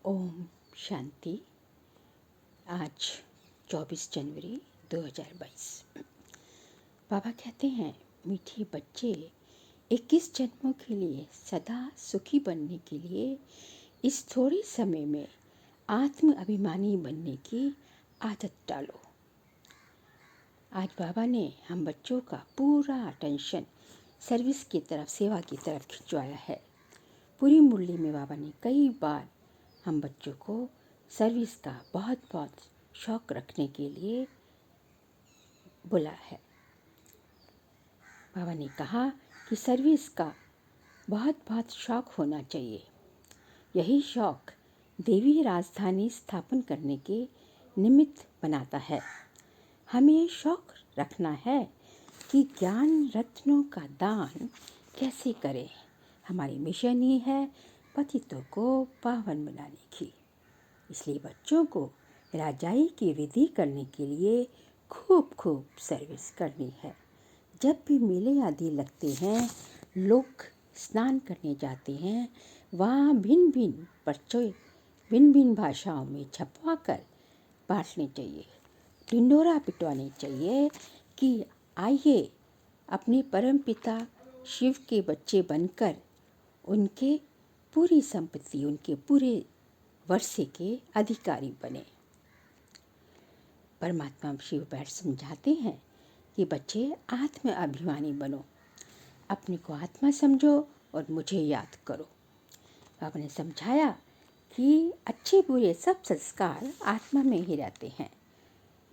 ओम शांति। आज 24 जनवरी 2022। बाबा कहते हैं, मीठे बच्चे 21 जन्मों के लिए सदा सुखी बनने के लिए इस थोड़े समय में आत्म अभिमानी बनने की आदत डालो। आज बाबा ने हम बच्चों का पूरा अटेंशन सर्विस की तरफ, सेवा की तरफ खिंचवाया है। पूरी मुरली में बाबा ने कई बार हम बच्चों को सर्विस का बहुत बहुत शौक़ रखने के लिए बोला है। बाबा ने कहा कि सर्विस का बहुत बहुत शौक़ होना चाहिए। यही शौक़ देवी राजधानी स्थापन करने के निमित्त बनाता है। हमें शौक़ रखना है कि ज्ञान रत्नों का दान कैसे करें। हमारी मिशन ही है पतितों को पावन बनाने की। इसलिए बच्चों को राजाई की विधि करने के लिए खूब खूब सर्विस करनी है। जब भी मेले आदि लगते हैं, लोग स्नान करने जाते हैं, वहाँ भिन्न भिन्न पर्चे भिन्न भिन्न भाषाओं में छपवा कर बांटने चाहिए। ढिंडोरा पिटवाने चाहिए कि आइए अपने परम पिता शिव के बच्चे बनकर उनके पूरी संपत्ति, उनके पूरे वर्षे के अधिकारी बने। परमात्मा शिव बैठ समझाते हैं कि बच्चे आत्म अभिमानी बनो, अपने को आत्मा समझो और मुझे याद करो। बाबा ने समझाया कि अच्छे बुरे सब संस्कार आत्मा में ही रहते हैं।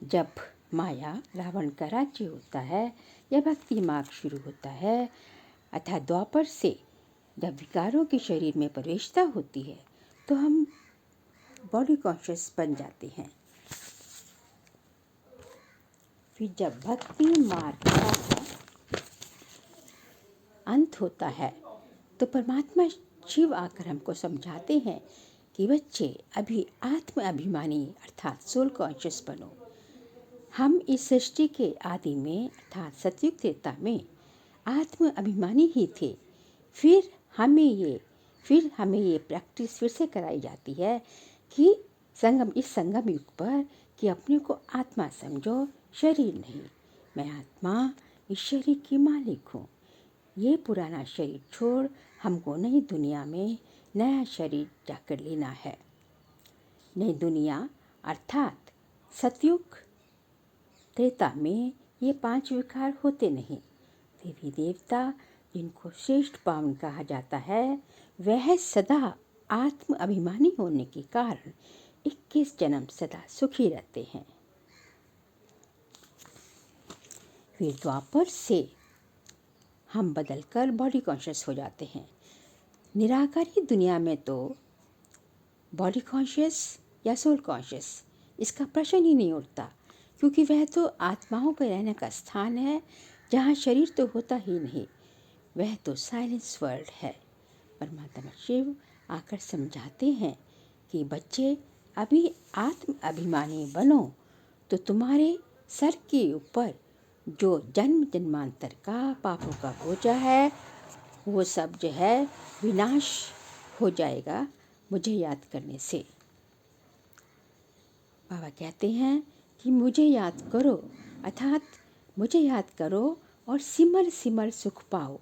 जब माया रावण का राज्य होता है या भक्ति मार्ग शुरू होता है अर्थात द्वापर से जब विकारों के शरीर में प्रवेशता होती है तो हम बॉडी कॉन्शियस बन जाते हैं। फिर जब भक्ति मार्ग का अंत होता है तो परमात्मा शिव आकर हमको समझाते हैं कि बच्चे अभी आत्म अभिमानी अर्थात सोल कॉन्शियस बनो। हम इस सृष्टि के आदि में अर्थात सतयुग त्रेता में आत्म अभिमानी ही थे। फिर हमें ये प्रैक्टिस फिर से कराई जाती है कि इस संगम युग पर कि अपने को आत्मा समझो, शरीर नहीं। मैं आत्मा इस शरीर की मालिक हूँ। ये पुराना शरीर छोड़ हमको नई दुनिया में नया शरीर जाकर लेना है। नई दुनिया अर्थात सतयुग त्रेता में ये 5 विकार होते नहीं। देवी देवता जिनको श्रेष्ठ पावन कहा जाता है, वह सदा आत्म अभिमानी होने के कारण 21 जन्म सदा सुखी रहते हैं। फिर द्वापर से हम बदलकर बॉडी कॉन्शियस हो जाते हैं। निराकारी दुनिया में तो बॉडी कॉन्शियस या सोल कॉन्शियस इसका प्रश्न ही नहीं उठता, क्योंकि वह तो आत्माओं के रहने का स्थान है जहाँ शरीर तो होता ही नहीं। वह तो साइलेंस वर्ल्ड है। परमात्मा शिव आकर समझाते हैं कि बच्चे अभी आत्म अभिमानी बनो तो तुम्हारे सर के ऊपर जो जन्म जन्मांतर का पापों का बोझा है वो सब जो है विनाश हो जाएगा मुझे याद करने से। बाबा कहते हैं कि मुझे याद करो अर्थात मुझे याद करो और सिमर सिमर सुख पाओ,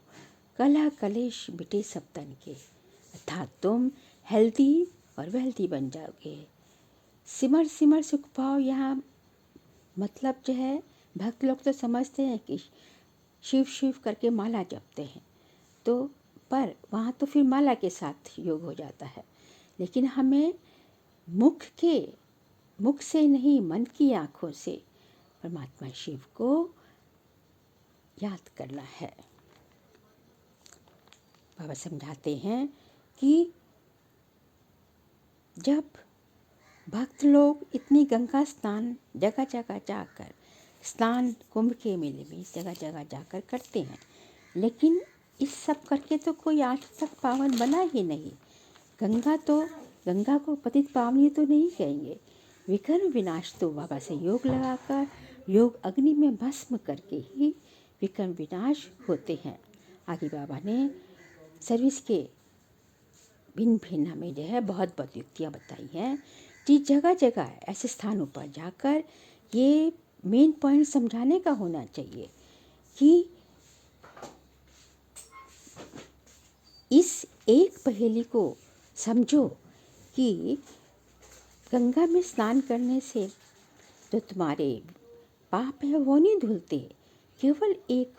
कलह कलेश मिटे सब तन के, अर्थात तुम हेल्दी और वेल्दी बन जाओगे। सिमर सिमर सुख पाओ यहाँ मतलब जो है भक्त लोग तो समझते हैं कि शिव शिव करके माला जपते हैं, तो पर वहाँ तो फिर माला के साथ योग हो जाता है। लेकिन हमें मुख से नहीं, मन की आँखों से परमात्मा शिव को याद करना है। बाबा समझाते हैं कि जब भक्त लोग इतनी गंगा स्नान जगह जगह जाकर स्नान कुंभ के मेले में जगह जगह जाकर करते हैं, लेकिन इस सब करके तो कोई आज तक पावन बना ही नहीं। गंगा को पतित पावनी तो नहीं कहेंगे। विकर्म विनाश तो बाबा से योग लगाकर योग अग्नि में भस्म करके ही विकर्म विनाश होते हैं। आगे बाबा ने सर्विस के भिन्न भिन्न हमें जो है बहुत बहुत युक्तियाँ बताई हैं कि जगह जगह ऐसे स्थानों पर जाकर ये मेन पॉइंट समझाने का होना चाहिए कि इस एक पहेली को समझो कि गंगा में स्नान करने से जो तुम्हारे पाप है वो नहीं धुलते, केवल एक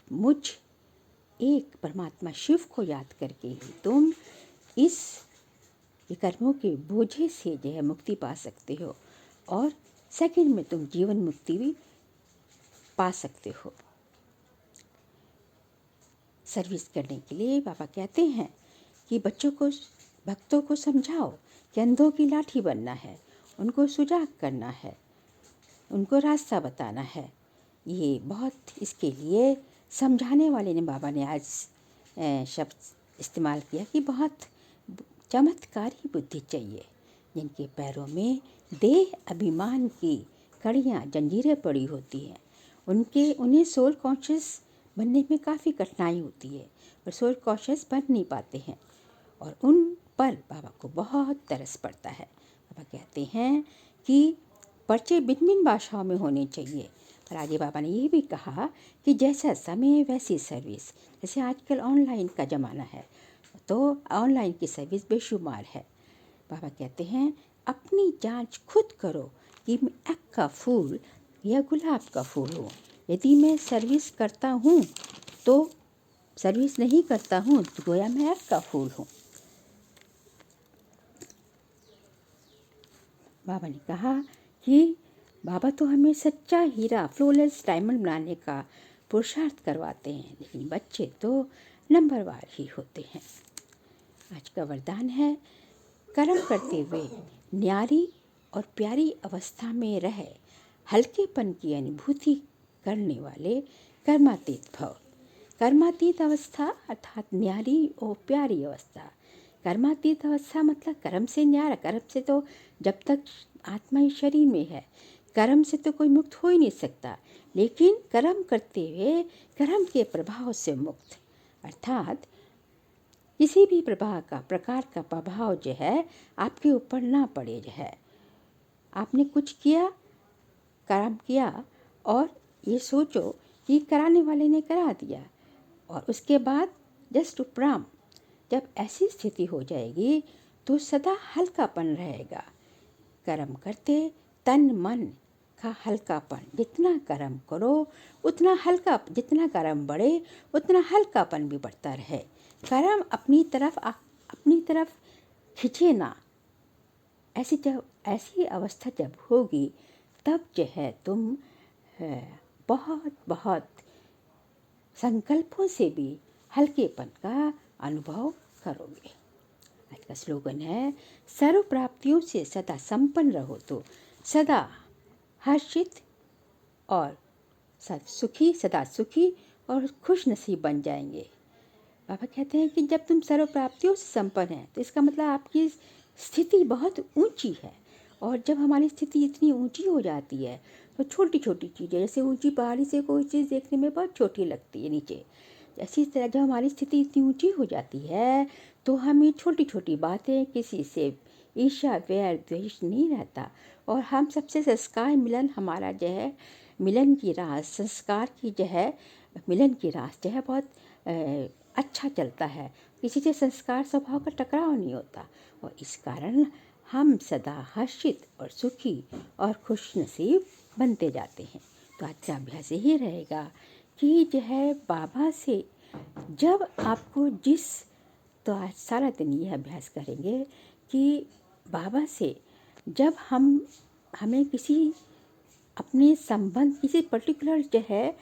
परमात्मा शिव को याद करके ही तुम इस कर्मों के बोझे से जो है मुक्ति पा सकते हो और सेकंड में तुम जीवन मुक्ति भी पा सकते हो। सर्विस करने के लिए बाबा कहते हैं कि भक्तों को समझाओ कि अंधों की लाठी बनना है, उनको सुजाग करना है, उनको रास्ता बताना है। ये बहुत इसके लिए समझाने वाले ने बाबा ने आज शब्द इस्तेमाल किया कि बहुत चमत्कारी बुद्धि चाहिए, जिनके पैरों में देह अभिमान की कड़ियाँ जंजीरें पड़ी होती हैं। उन्हें सोल कॉन्शियस बनने में काफ़ी कठिनाई होती है, पर सोल कॉन्शियस बन नहीं पाते हैं और उन पर बाबा को बहुत तरस पड़ता है। बाबा कहते हैं कि पर्चे भिन्न भिन्न भाषाओं में होने चाहिए। और आगे बाबा ने ये भी कहा कि जैसा समय वैसी सर्विस। जैसे आजकल ऑनलाइन का ज़माना है तो ऑनलाइन की सर्विस बेशुमार है। बाबा कहते हैं अपनी जांच खुद करो कि मैं आँख का फूल या गुलाब का फूल हूँ। यदि मैं सर्विस करता हूँ तो सर्विस नहीं करता हूँ तो गोया मैं आँख का फूल हूँ। बाबा ने कहा कि बाबा तो हमें सच्चा हीरा फ्लोलेस डायमंड बनाने का पुरुषार्थ करवाते हैं, लेकिन बच्चे तो नंबरवार ही होते हैं। आज का वरदान है, कर्म करते हुए न्यारी और प्यारी अवस्था में रहे हल्केपन की अनुभूति करने वाले कर्मातीत भव। कर्मातीत अवस्था अर्थात न्यारी और प्यारी अवस्था। कर्मातीत अवस्था मतलब कर्म से न्यारा। कर्म से तो जब तक आत्मा इस शरीर में है, कर्म से तो कोई मुक्त हो ही नहीं सकता, लेकिन कर्म करते हुए कर्म के प्रभाव से मुक्त, अर्थात किसी भी प्रकार का प्रभाव जो है आपके ऊपर ना पड़े। जो है आपने कुछ किया, कर्म किया और ये सोचो कि कराने वाले ने करा दिया, और उसके बाद जस्ट उपराम जब ऐसी स्थिति हो जाएगी तो सदा हल्कापन रहेगा। कर्म करते तन मन का हल्कापन, जितना कर्म करो उतना हल्का, जितना कर्म बढ़े उतना हल्कापन भी बढ़ता रहे। कर्म अपनी तरफ खींचे ना। ऐसी अवस्था जब होगी तब जो है तुम बहुत बहुत संकल्पों से भी हल्केपन का अनुभव करोगे। आज का स्लोगन है, सर्व प्राप्तियों से सदा संपन्न रहो तो सदा हर्षित और सदा सुखी और खुश नसीब बन जाएंगे। बाबा कहते हैं कि जब तुम सर्व प्राप्तियों से संपन्न हैं तो इसका मतलब आपकी स्थिति बहुत ऊंची है, और जब हमारी स्थिति इतनी ऊंची हो जाती है तो छोटी छोटी चीज़ें, जैसे ऊंची पहाड़ी से कोई चीज़ देखने में बहुत छोटी लगती है नीचे, इसी तरह जब हमारी स्थिति इतनी ऊंची हो जाती है तो हमें छोटी छोटी बातें, किसी से ईर्ष्या वैर द्वेष नहीं रहता, और हम सबसे संस्कार मिलन, हमारा जो है मिलन की राह, संस्कार की जो है मिलन की राह जो है बहुत अच्छा चलता है। किसी से संस्कार स्वभाव का टकराव नहीं होता, और इस कारण हम सदा हर्षित और सुखी और खुश नसीब बनते जाते हैं। तो आज का अभ्यास यही रहेगा कि जो है बाबा से जब आपको तो आज सारा दिन ये अभ्यास करेंगे कि बाबा से जब हमें किसी अपने संबंध, किसी पर्टिकुलर जो है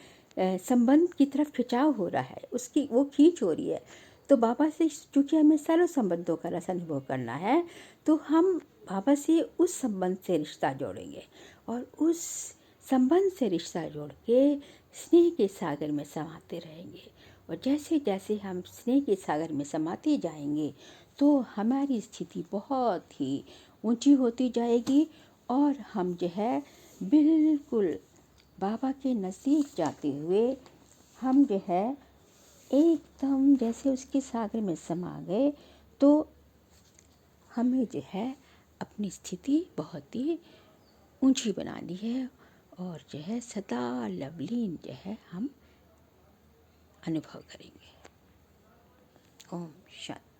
संबंध की तरफ खिंचाव हो रहा है, उसकी वो खींच हो रही है, तो बाबा से चूँकि हमें सर्व संबंधों का रस अनुभव करना है तो हम बाबा से उस संबंध से रिश्ता जोड़ेंगे, और उस संबंध से रिश्ता जोड़ के स्नेह के सागर में समाते रहेंगे। और जैसे जैसे हम स्नेह के सागर में समाते जाएंगे तो हमारी स्थिति बहुत ही ऊंची होती जाएगी, और हम जो है बिल्कुल बाबा के नज़दीक जाते हुए हम जो है एकदम जैसे उसके सागर में समा गए, तो हमें जो है अपनी स्थिति बहुत ही ऊंची बना दी है और जो है सदा लवलीन जो है हम अनुभव करेंगे। ओम शांति।